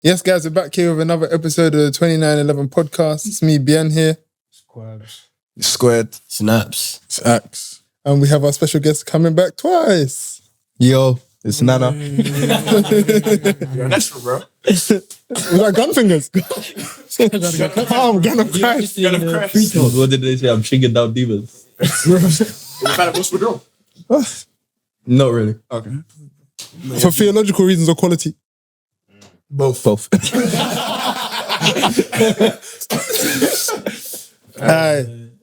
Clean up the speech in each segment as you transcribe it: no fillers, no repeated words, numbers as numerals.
Yes, guys, we're back here with another episode of the 2911 podcast. It's me, Bien, here. Squared. Snaps. It's Axe. And we have our special guest coming back twice. Yo, it's Nana. You're That's for bro. Was that gun fingers? Oh, gun of Christ. What did they say? I'm shaking down demons. Not really. Okay. For theological reasons or quality? Both.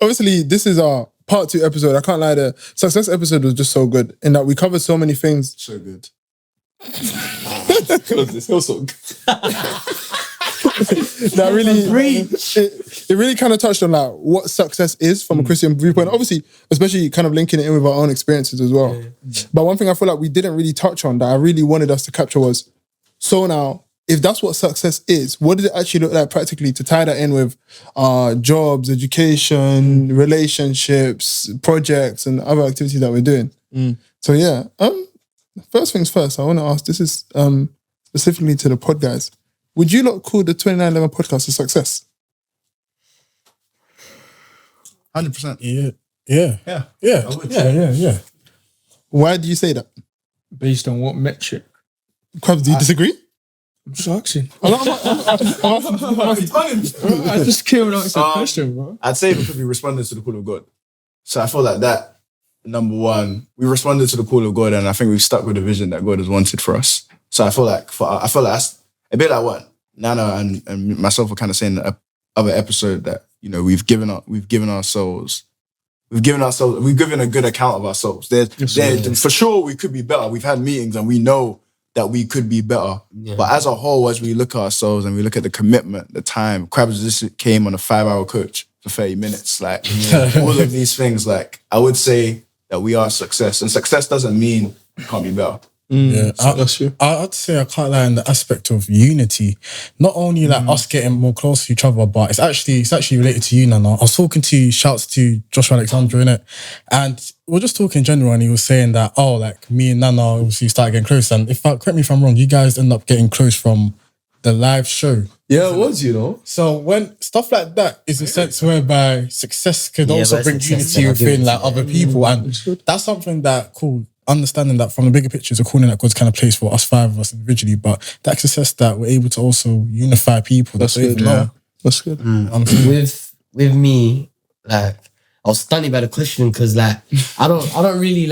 Obviously, this is our part 2 episode. I can't lie, the success episode was just so good in that we covered so many things. So good. It's also good. That really, it really kind of touched on like what success is from a Christian viewpoint. Obviously, especially kind of linking it in with our own experiences as well. But one thing I feel like we didn't really touch on that I really wanted us to capture was, so now, if that's what success is, what does it actually look like practically to tie that in with jobs, education, relationships, projects, and other activities that we're doing? So yeah, first things first, I want to ask, this is specifically to the pod guys. Would you lot call the 2911 podcast a success? 100%. Yeah. Why do you say that? Based on what metric? Krabs, do you disagree? I'm just asking. I'm I just came and asked a question, bro. I'd say because we responded to the call of God. So I feel like that, number one, we responded to the call of God, and I think we've stuck with the vision that God has wanted for us. So I feel like that's a bit like what Nana and myself were kind of saying in the other episode, that, you know, we've given a good account of ourselves. For sure we could be better. We've had meetings and we know that we could be better. Yeah. But as a whole, as we look at ourselves and we look at the commitment, the time, Krabs just came on a 5-hour coach for 30 minutes. Like, all of these things, like, I would say that we are a success. And success doesn't mean you can't be better. I'd say I can't lie in the aspect of unity. Not only like us getting more close to each other, but it's actually related to you, Nana. I was talking to you, shouts to Joshua Alexander, innit? And we're just talking in general, and he was saying that, like me and Nana obviously started getting close. And correct me if I'm wrong, you guys end up getting close from the live show. Yeah, it was, you know. So when stuff like that is a sense whereby success could also bring unity within like other people, and that's something that understanding that from the bigger picture is a calling that God's kind of placed for us 5 of us individually, but that success that we're able to also unify people. That's good. That's good. With me, like, I was stunned by the question because, like, I can't really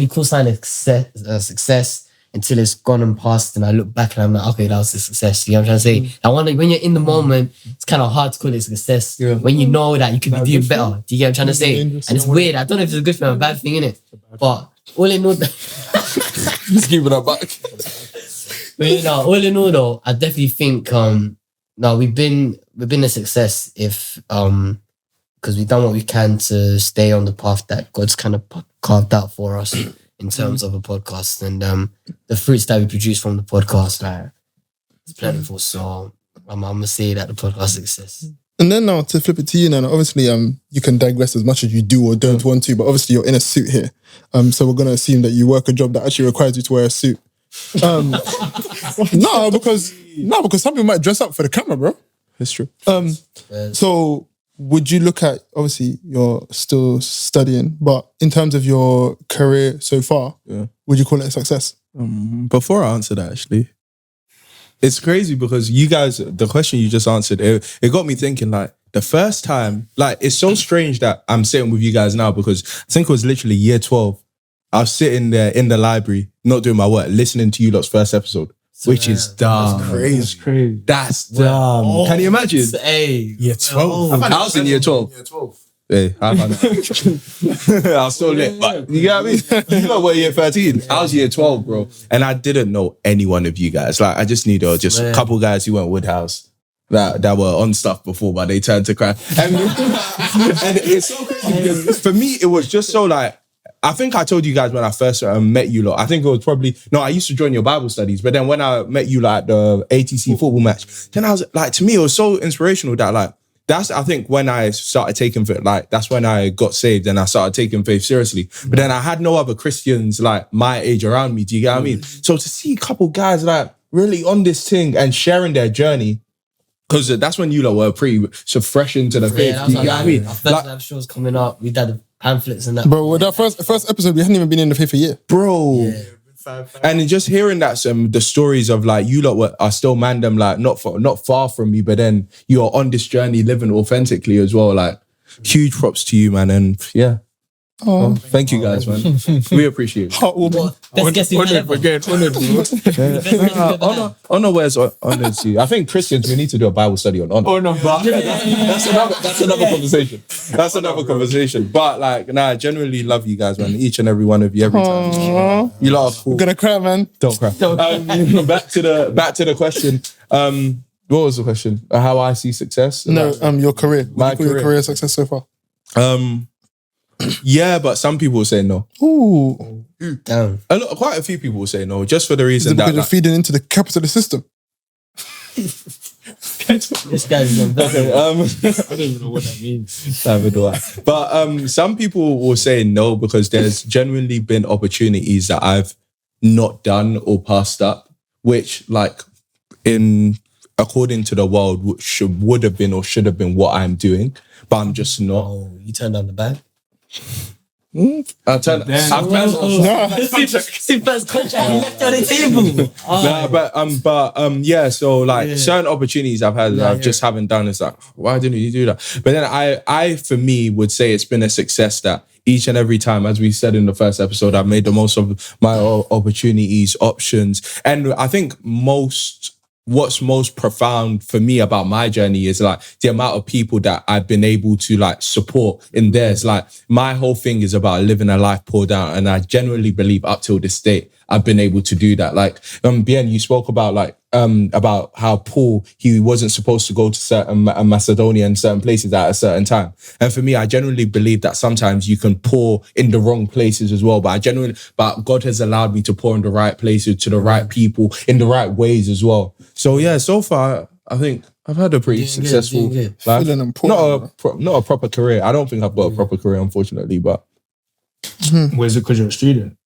co-sign a success until it's gone and passed, and I look back and I'm like, okay, that was a success. You know what I'm trying to say? I wonder, when you're in the moment, it's kind of hard to call it success when you know that you could be doing better. Do you get what I'm trying to say? And it's weird. I don't know if it's a good thing or a bad thing, innit? But all in all, Just keeping our back. But you know, all in all though, I definitely think we've been a success if because we've done what we can to stay on the path that God's kind of carved out for us in terms of a podcast, and the fruits that we produce from the podcast, like, it's plentiful. So I'm gonna say that the podcast is a success. And then now to flip it to you, Nana, obviously you can digress as much as you do or don't want to, but obviously you're in a suit here. So we're going to assume that you work a job that actually requires you to wear a suit. No, because some people might dress up for the camera, bro. That's true. So would you look at, obviously you're still studying, but in terms of your career so far, would you call it a success? Before I answer that, actually, it's crazy because you guys, the question you just answered, it got me thinking, like, the first time, like, it's so strange that I'm sitting with you guys now, because I think it was literally year 12. I was sitting there in the library, not doing my work, listening to you lot's first episode, which is dumb. That's crazy. That's dumb. Can you imagine? Year 12. I was in year 12. Year 12. Hey, I was still lit, but you get what I mean? You know, we're year 13. I was year 12, bro. And I didn't know any one of you guys. Like, I just knew there were just a couple guys who went Woodhouse that were on stuff before, but they turned to crime. And it's so crazy because for me, it was just so like, I think I told you guys when I first met you lot, I think it was probably, no, I used to join your Bible studies, but then when I met you like the ATC football match, then I was like, to me, it was so inspirational that like, that's, I think, when I started taking faith, like, that's when I got saved and I started taking faith seriously. But then I had no other Christians, like, my age around me. Do you get what I mean? So to see a couple guys, like, really on this thing and sharing their journey, because that's when you lot were pretty so fresh into the faith. That's Do you get what I mean? Our first live shows coming up. We did the pamphlets and that. Bro, with that first episode, we hadn't even been in the faith a year. Bro. Yeah. And just hearing that the stories of like you lot are still mandem, like not far from me, but then you're on this journey living authentically as well. Like huge props to you, man. And yeah. Oh, thank you guys, man. We appreciate it. Honor wears honor to you. I think Christians, we need to do a Bible study on honor. Oh no, but that's another conversation. That's another conversation. But like, nah, I genuinely love you guys, man. Each and every one of you, every time. You lot are cool. I'm gonna cry, man. Don't cry. Back to the question. What was the question? How I see success? No, your career. My your career success so far. Yeah, but some people will say no. Ooh. Damn. Quite a few people will say no, just for the Is it reason because that you're feeding into the capitalist system? This guy's on that. I don't even know what that means. But some people will say no because there's genuinely been opportunities that I've not done or passed up, which like according to the world would have been or should have been what I'm doing, but I'm just not. Oh, you turned down the bag? I've first contract he left on the table. Yeah, so like certain opportunities I've had that I just haven't done. It's like, why didn't you do that? But then I for me would say it's been a success that each and every time, as we said in the first episode, I've made the most of my opportunities, options. And I think what's most profound for me about my journey is like the amount of people that I've been able to like support in theirs. Like my whole thing is about living a life poured out. And I genuinely believe up till this day, I've been able to do that. Like, Bien, you spoke about like, about how Paul, he wasn't supposed to go to certain Macedonia and certain places at a certain time. And for me, I genuinely believe that sometimes you can pour in the wrong places as well. But God has allowed me to pour in the right places to the right people in the right ways as well. So yeah, so far, I think I've had a pretty successful life. Not a proper career. I don't think I've got a proper career, unfortunately, but. Where's it because you're a student?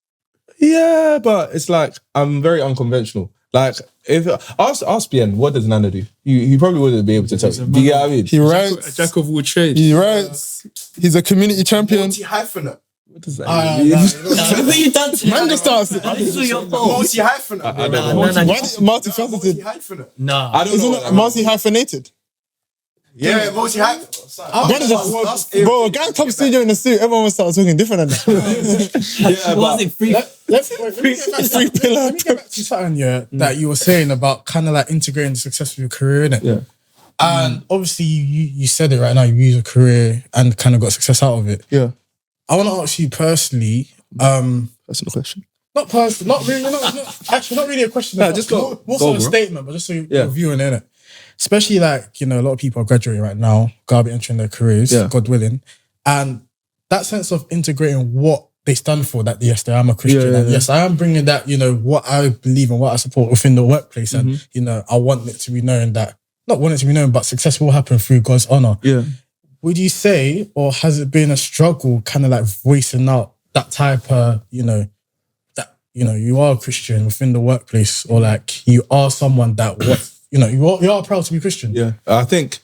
Yeah, but it's like, I'm very unconventional. Like, if ask Bien, what does Nana do? He probably wouldn't be able to tell you. Do you get what I mean? He writes. A jack of all trades. He writes. He's a community champion. Multi-hyphenate. What does that mean? Look what you done to Man just starts. This is your fault. Multi-hyphenate. I don't know. Why is it multifaceted? Multi-hyphenate. Nah. I don't know. Isn't what it that means. multi-hyphenated? Yeah, multi-hyphenate. Bro, a guy comes to you in a suit, everyone will start talking different than that. Yeah, Was it free? Let me get back to something, that you were saying about kind of like integrating success with your career, innit? Yeah. And obviously you said it right now, you use a career and kind of got success out of it. Yeah. I want to ask you personally, That's the question. not personally, not really, actually not really a question. No, just go. More Go, so a bro. statement, but just so you're viewing it. Especially like, a lot of people are graduating right now, gonna be entering their careers, God willing. And that sense of integrating what they stand for, that yes, I am a Christian, and yes, I am bringing that, what I believe and what I support within the workplace. And, I want it to be known that, not want it to be known, but success will happen through God's honor. Yeah. Would you say, or has it been a struggle kind of like voicing out that type of, that, you are a Christian within the workplace, or like you are someone that you are proud to be Christian? Yeah. I think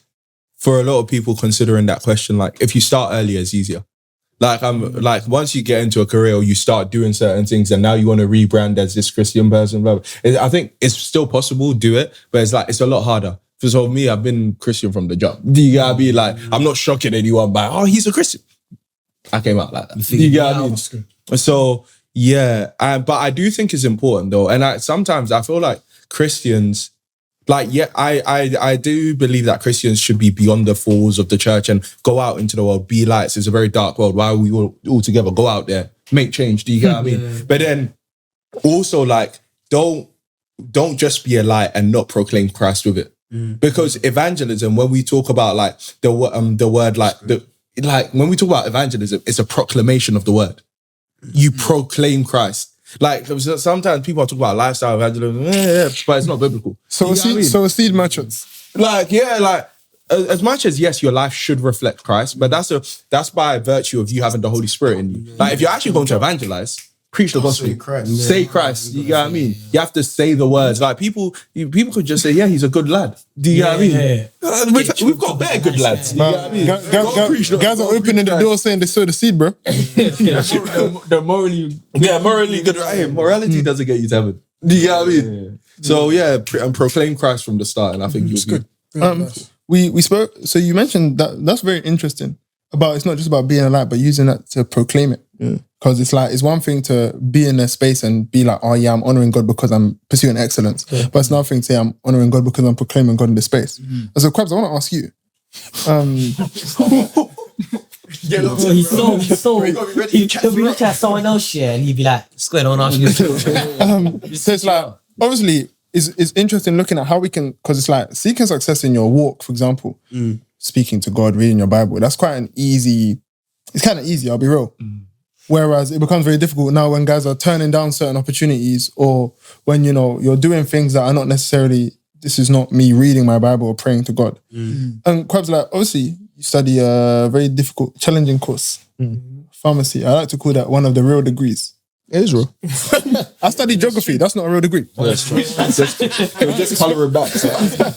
for a lot of people considering that question, like if you start earlier, it's easier. Like like once you get into a career or you start doing certain things and now you want to rebrand as this Christian person, blah, blah, I think it's still possible, do it, but it's a lot harder. For me, I've been Christian from the jump. You gotta be like, I'm not shocking anyone by, he's a Christian. I came out like that. You get what I mean? So yeah, but I do think it's important though. And sometimes I feel like Christians, I do believe that Christians should be beyond the walls of the church and go out into the world, be lights. It's a very dark world. Why are we all together? Go out there, make change. Do you get what I mean? But then also like, don't just be a light and not proclaim Christ with it. Because evangelism, when we talk about like the word, like when we talk about evangelism, it's a proclamation of the word. You proclaim Christ. Like sometimes people are talking about lifestyle evangelism, but it's not biblical. So a seed merchants. Like as much as yes, your life should reflect Christ, but that's by virtue of you having the Holy Spirit in you. Like if you're actually going to evangelize, preach the gospel, say Christ. You know what I mean? You have to say the words. Like people could just say, yeah, he's a good lad. Do you know what I mean? We've got better good lads. You know what I mean? Guys are opening the door saying they sow the seed, bro. They're morally good. Right? Morality doesn't get you to heaven. Do you know what I mean? So and proclaim Christ from the start, and I think you'll be good. We spoke. So you mentioned that's very interesting. About it's not just about being a light, but using that to proclaim it. Because it's one thing to be in a space and be like, oh yeah, I'm honoring God because I'm pursuing excellence. But it's another thing to say I'm honoring God because I'm proclaiming God in this space. And so Krabs, I want to ask you. He'll be looking at someone else here and he'd be like, square, don't ask you. So it's like, obviously, it's interesting looking at how we can, because it's like seeking success in your walk, for example, speaking to God, reading your Bible, that's quite it's kind of easy, I'll be real. Whereas it becomes very difficult now when guys are turning down certain opportunities or when, you're doing things that are not necessarily, this is not me reading my Bible or praying to God. And Krabs, like, obviously, you study a very difficult, challenging course, pharmacy. I like to call that one of the real degrees. It is real. I studied geography. That's not a real degree. That's true. Just colour it back. So.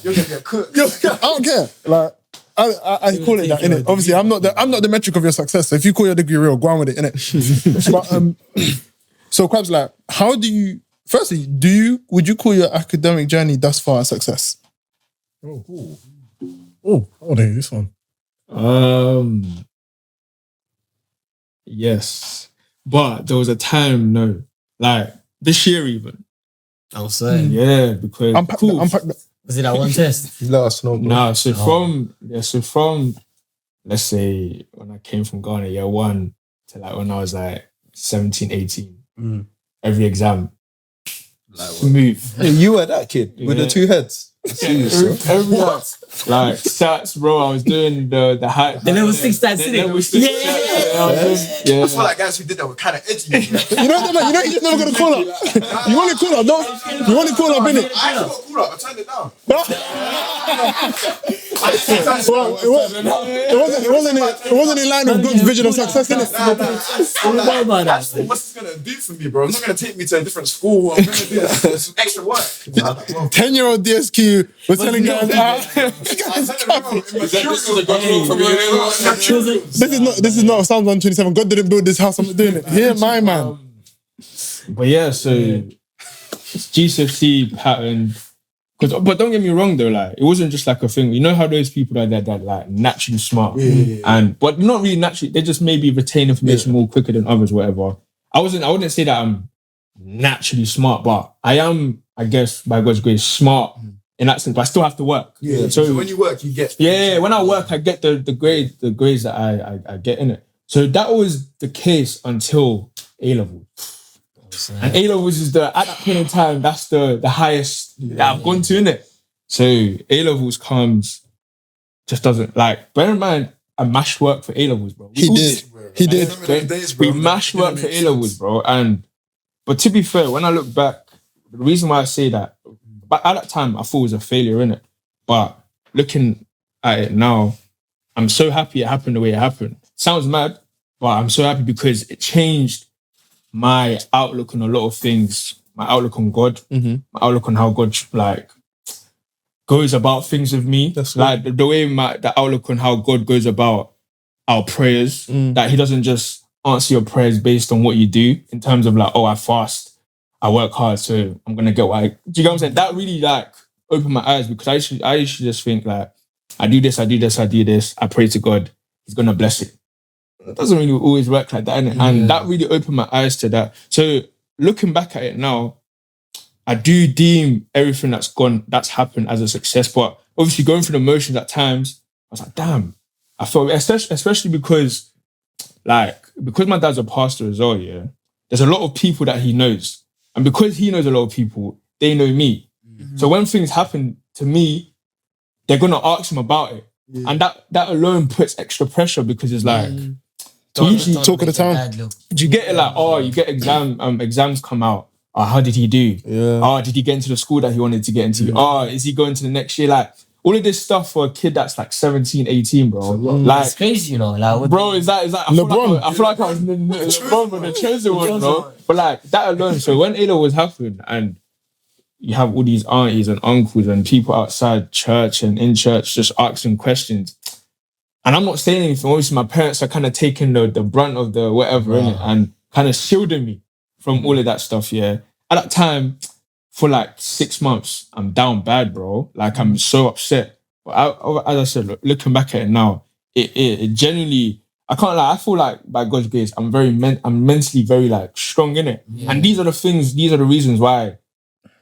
You're gonna get cooked. I don't care. Like, I call it that, innit? Obviously, I'm not the metric of your success. So if you call your degree real, go on with it, innit? But so Krabs, like, how do you? Firstly, would you call your academic journey thus far a success? Oh, hold on, this one. Yes, but there was a time, no, like this year even. I was saying, yeah, because Unpack that. Was it that one test? Let us know. Nah, so from let's say when I came from Ghana, year 1 to like when I was like 17, 18, every exam. Smooth. You were that kid with the 2 heads. Every like stats, bro. I was doing the high. The level 6 stats, yeah. I feel like guys who did that were kind of edgy. You know he's never gonna call up. You want to call up, no? You want to call up, innit? I actually got called up. I turned it down. It wasn't in line with God's vision of success, innit? What's this gonna do for me, bro? It's not gonna take me to a different school. I'm gonna do this extra work. 10-year-old DSQ was telling guys, this is not Psalms 127. God didn't build this house. I'm not doing it. Here, my man. But yeah, so GCSE pattern. But don't get me wrong though, like it wasn't just like a thing. You know how those people are that like naturally smart, but not really naturally. They just maybe retain information more quicker than others, whatever. I wouldn't say that I'm naturally smart, but I am, I guess, by God's grace, smart in that sense. But I still have to work. Yeah. So when you work, you get. Yeah. When I work, I get the grades that I get in it. So that was the case until A level. And A levels is at that point in time, that's the highest that I've gone to, innit? So A levels comes, just doesn't like. Bear in mind, I mashed work for A levels, bro. He did. We mashed work for A levels, bro. But to be fair, when I look back, the reason why I say that, but at that time I thought it was a failure, innit? But looking at it now, I'm so happy it happened the way it happened. Sounds mad, but I'm so happy because it changed my outlook on a lot of things, my outlook on God, my outlook on how God like goes about things with me. That's like the way the outlook on how God goes about our prayers, that he doesn't just answer your prayers based on what you do in terms of like, oh, I fast, I work hard, so I'm gonna get what I. Do you know what I'm saying? That really like opened my eyes because I used to just think like, I do this, I pray to God, he's gonna bless it. It doesn't really always work like that, innit? And that really opened my eyes to that. So looking back at it now, I do deem everything that's happened as a success. But obviously going through the motions at times, I was like, damn. I felt, especially because my dad's a pastor as well, yeah, there's a lot of people that he knows. And because he knows a lot of people, they know me. So when things happen to me, they're going to ask him about it. Yeah. And that alone puts extra pressure because it's like, usually talk of the town. Do you get it like, oh, you get exams come out. Oh, how did he do? Yeah. Oh, did he get into the school that he wanted to get into? Oh, is he going to the next year? Like, all of this stuff for a kid that's like 17, 18, bro. Like, it's crazy, you know. Like, bro, is that I feel like I was LeBron with the chosen one, bro. But like that alone. So when A was happening, and you have all these aunties and uncles and people outside church and in church just asking questions, and I'm not saying anything. Obviously, my parents are kind of taking the brunt of the whatever in it and kind of shielding me from all of that stuff. Yeah, at that time, for like 6 months, I'm down bad, bro. Like I'm so upset. But as I said, looking back at it now, it genuinely, I can't lie. I feel like by God's grace, I'm mentally very like strong in it. Yeah. And these are the reasons why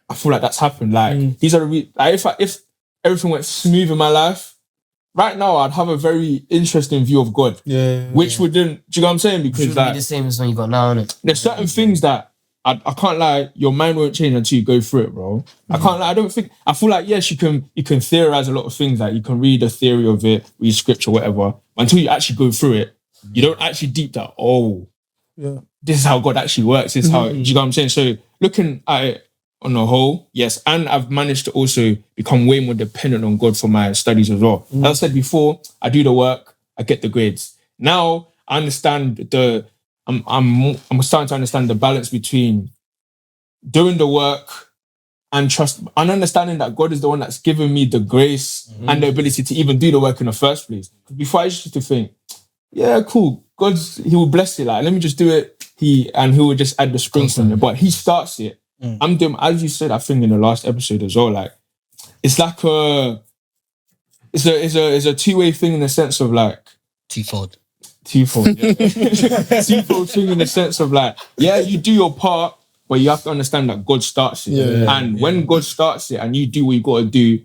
I feel like that's happened. Like these are if everything went smooth in my life, right now I'd have a very interesting view of God. Which wouldn't, do you know what I'm saying? Because like, be the same as when you got now, innit? There's certain things that I can't lie, your mind won't change until you go through it, bro. I can't lie, I feel like, yes, you can theorize a lot of things, like you can read the theory of it, read scripture, whatever. Until you actually go through it, you don't actually deep that, this is how God actually works, this is how, do you know what I'm saying? So looking at it on the whole, yes, and I've managed to also become way more dependent on God for my studies as well. As I said before, I do the work, I get the grades. Now I understand I'm starting to understand the balance between doing the work and trust, and understanding that God is the one that's given me the grace and the ability to even do the work in the first place. Before I used to think, yeah, cool, He will bless it. Like, let me just do it. He will just add the springs on it. But He starts it. I'm doing, as you said, I think in the last episode as well. Like, it's like it's a two-way thing in the sense of like twofold, yeah. Twofold thing in the sense of like, yeah, you do your part, but you have to understand that God starts it. When God starts it and you do what you got to do,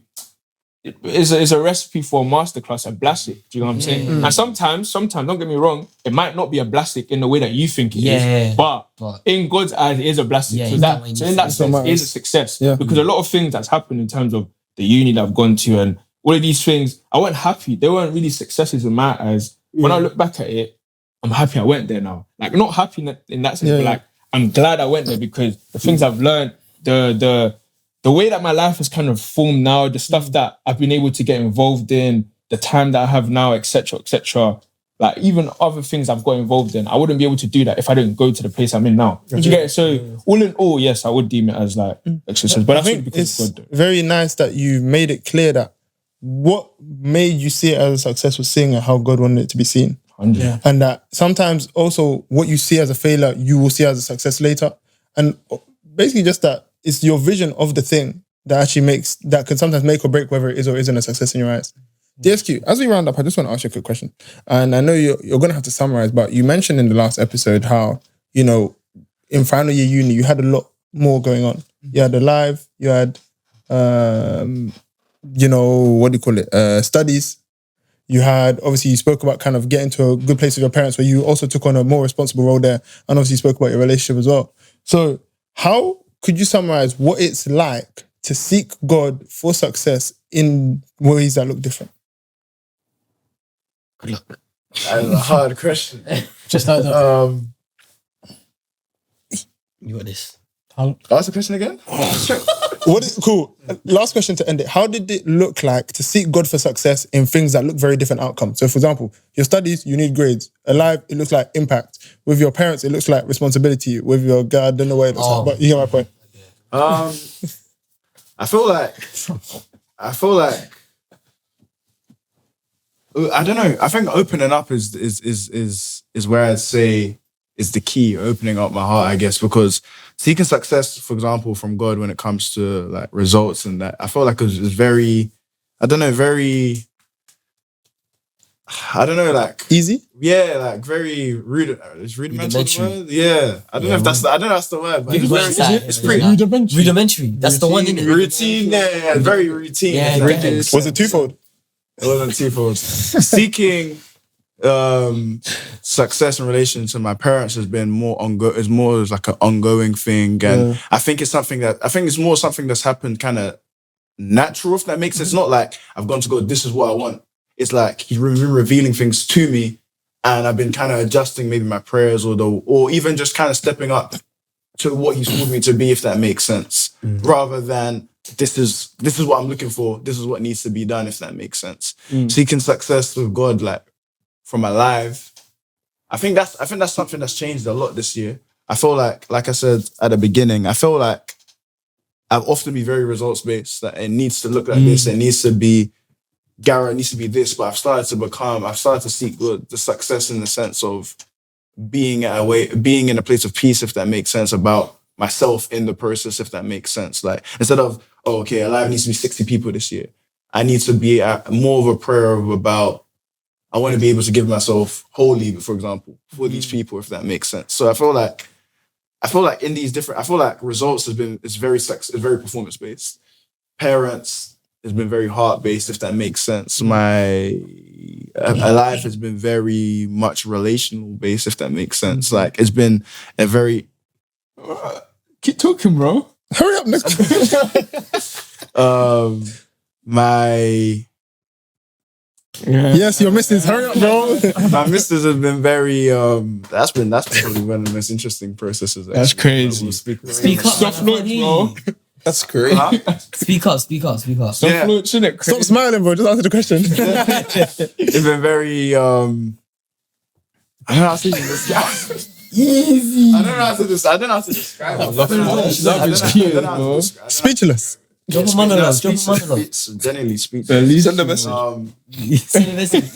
it's a recipe for a masterclass, a blessing. Do you know what I'm saying? And sometimes, don't get me wrong, it might not be a blessing in the way that you think it is, but in God's eyes, it is a blessing. So in that sense, it is a success. Because a lot of things that's happened in terms of the uni that I've gone to and all of these things, I weren't happy. They weren't really successes in my eyes. When I look back at it, I'm happy I went there now. Like, not happy in that sense, but like, I'm glad I went there because the things I've learned, the way that my life has kind of formed now, the stuff that I've been able to get involved in, the time that I have now, etc., like even other things I've got involved in, I wouldn't be able to do that if I didn't go to the place I'm in now. Do you get it? So all in all, yes, I would deem it as like success. But I think it's very nice that you made it clear that what made you see it as a success was seeing how God wanted it to be seen. And that sometimes also what you see as a failure, you will see as a success later. And basically just that it's your vision of the thing that actually that can sometimes make or break whether it is or isn't a success in your eyes. DSQ, as we round up, I just want to ask you a quick question. And I know you're going to have to summarize, but you mentioned in the last episode how, in final year uni, you had a lot more going on. You had the live, you had, studies. You had, obviously, you spoke about kind of getting to a good place with your parents where you also took on a more responsible role there. And obviously you spoke about your relationship as well. So how could you summarize what it's like to seek God for success in ways that look different? Good luck. That's a hard question. Just like that. You got this. Ask the question again? Cool. Last question to end it. How did it look like to seek God for success in things that look very different outcomes? So for example, your studies, you need grades. Alive, it looks like impact. With your parents, it looks like responsibility. With your God, I don't know what it looks like, but you get my point. I feel like I don't know. I think opening up is where I'd say is the key. Opening up my heart, I guess, because seeking success, for example, from God when it comes to like results and that, I feel like it was very, like easy. Yeah, like very rude. Is rudimentary the word? Yeah, I don't know if that's the word. But it's pretty rudimentary. That's the one. Routine. Yeah, very routine. Yeah, was it twofold? It wasn't twofold. Seeking success in relation to my parents has been more as like an ongoing thing, and I think it's more something that's happened kind of natural, if that makes sense. It's not like I've gone to God, this is what I want. It's like He's been revealing things to me, and I've been kind of adjusting maybe my prayers or even just kind of stepping up to what He's called me to be, if that makes sense. Rather than this is what I'm looking for. This is what needs to be done, if that makes sense. Seeking success with God, like from my life. I think that's something that's changed a lot this year. I feel like I said at the beginning, I feel like I've often been very results based. That it needs to look like this. It needs to be Garrett. It needs to be this. But I've started to seek the success in the sense of being in a place of peace, if that makes sense, about myself in the process, if that makes sense. Like instead of Alive needs to be 60 people this year, I need to be more of a prayer about I want to be able to give myself wholly, for example, for these people, if that makes sense. So I feel like in these different, I feel like results it's very performance based. Parents has been very heart based, if that makes sense. My life has been very much relational based, if that makes sense. Like it's been a very keep talking, bro. Hurry up, next. Yes, your missus. Hurry up, bro. My missus has been very. That's probably one of the most interesting processes. That's crazy. Speak up, Soft launch, bro. That's great. Speak up. Soft launch, isn't it? Stop smiling, bro. Just answer the question. It's been very. I don't know how to describe. Easy. I don't know how to describe. Love is cute, bro. Speechless. Drop a monologue. Generally speaking. Send the message. Send a message.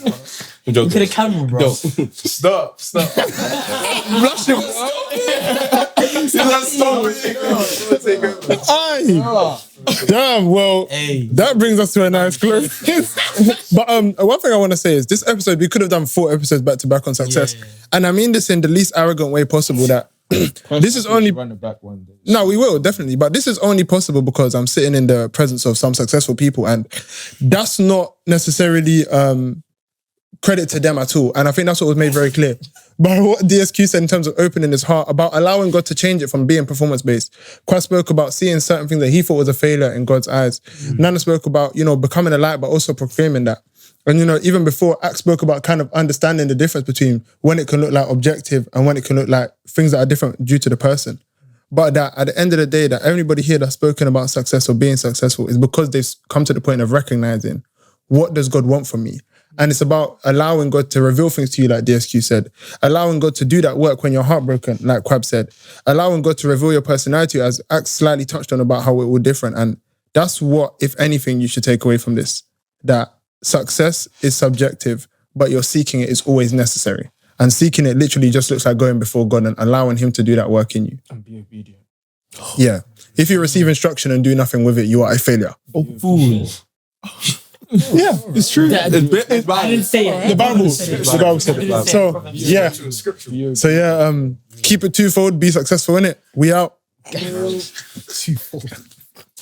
Look at the camera, bro. Stop. Blush him. Damn, well, that brings us to a nice close. But one thing I want to say is this episode, we could have done 4 episodes back to back on success. Yeah. And I mean this in the least arrogant way possible, that this is only... Run it back one day. No, we will, definitely. But this is only possible because I'm sitting in the presence of some successful people, and that's not necessarily credit to them at all. And I think that's what was made very clear. But what DSQ said in terms of opening his heart, about allowing God to change it from being performance-based. Quite spoke about seeing certain things that he thought was a failure in God's eyes. Nana spoke about, becoming a light, but also proclaiming that. And, even before, Axe spoke about kind of understanding the difference between when it can look like objective and when it can look like things that are different due to the person. But that at the end of the day, that everybody here that's spoken about success or being successful is because they've come to the point of recognizing, what does God want from me? And it's about allowing God to reveal things to you, like DSQ said. Allowing God to do that work when you're heartbroken, like Quab said. Allowing God to reveal your personality, as Axe slightly touched on about how it will different. And that's what, if anything, you should take away from this. That success is subjective, but your seeking it is always necessary. And seeking it literally just looks like going before God and allowing him to do that work in you. And be obedient. Yeah. If you receive instruction and do nothing with it, you are a failure. Yeah, it's true. I didn't say it. The Bible said it. So, yeah. So, yeah, keep it twofold, be successful in it. We out. Twofold.